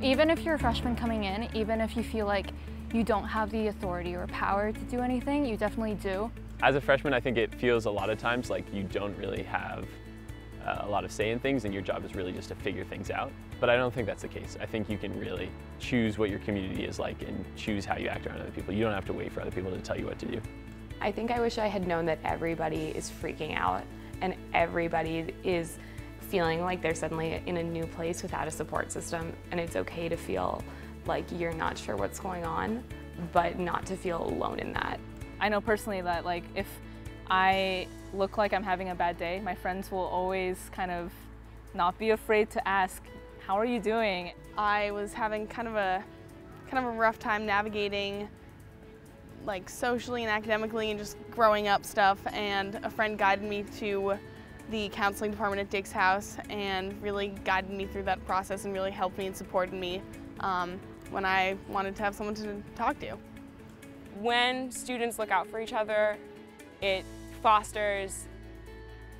Even if you're a freshman coming in, even if you feel like you don't have the authority or power to do anything, you definitely do. As a freshman, I think it feels a lot of times like you don't really have a lot of say in things and your job is really just to figure things out. But I don't think that's the case. I think you can really choose what your community is like and choose how you act around other people. You don't have to wait for other people to tell you what to do. I think I wish I had known that everybody is freaking out and everybody is feeling like they're suddenly in a new place without a support system, and it's okay to feel like you're not sure what's going on, but not to feel alone in that. I know personally that like if I look like I'm having a bad day, my friends will always kind of not be afraid to ask, how are you doing? I was having kind of a rough time navigating like socially and academically and just growing up stuff, and a friend guided me to the counseling department at Dick's house and really guided me through that process and really helped me and supported me when I wanted to have someone to talk to. When students look out for each other, it fosters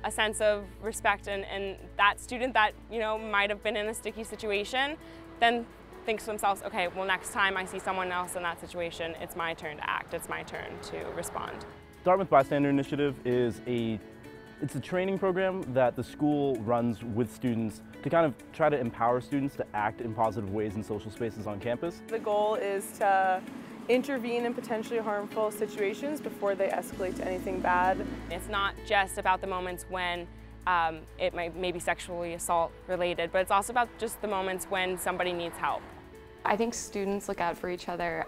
a sense of respect, and that student that might have been in a sticky situation then thinks to themselves, okay, well, next time I see someone else in that situation, it's my turn to act, it's my turn to respond. Dartmouth Bystander Initiative is it's a training program that the school runs with students to kind of try to empower students to act in positive ways in social spaces on campus. The goal is to intervene in potentially harmful situations before they escalate to anything bad. It's not just about the moments when it may be sexually assault related, but it's also about just the moments when somebody needs help. I think students look out for each other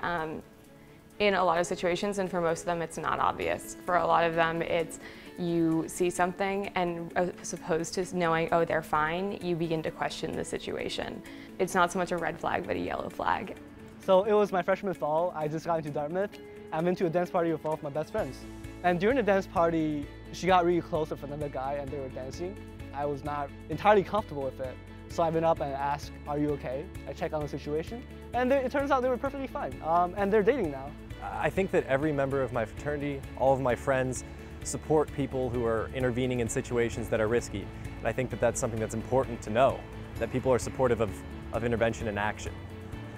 in a lot of situations, and for most of them it's not obvious. For a lot of them it's you see something and as opposed to knowing, oh, they're fine, you begin to question the situation. It's not so much a red flag, but a yellow flag. So it was my freshman fall. I just got into Dartmouth. I'm into a dance party with all of my best friends. And during the dance party, she got really close with another guy and they were dancing. I was not entirely comfortable with it. So I went up and asked, are you okay? I checked on the situation. And it turns out they were perfectly fine. And they're dating now. I think that every member of my fraternity, all of my friends, support people who are intervening in situations that are risky. And I think that that's something that's important to know, that people are supportive of intervention and action.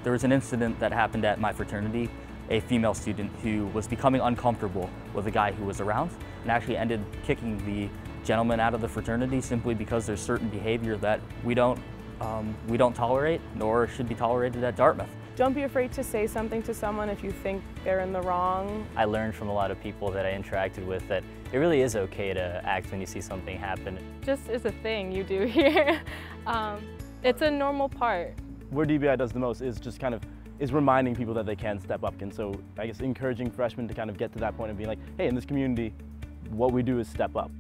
There was an incident that happened at my fraternity, a female student who was becoming uncomfortable with a guy who was around and actually ended kicking the gentleman out of the fraternity simply because there's certain behavior that we don't tolerate nor should be tolerated at Dartmouth. Don't be afraid to say something to someone if you think they're in the wrong. I learned from a lot of people that I interacted with that it really is okay to act when you see something happen. Just is a thing you do here. It's a normal part. Where DBI does the most is just is reminding people that they can step up. And so I guess encouraging freshmen to kind of get to that point of being like, hey, in this community, what we do is step up.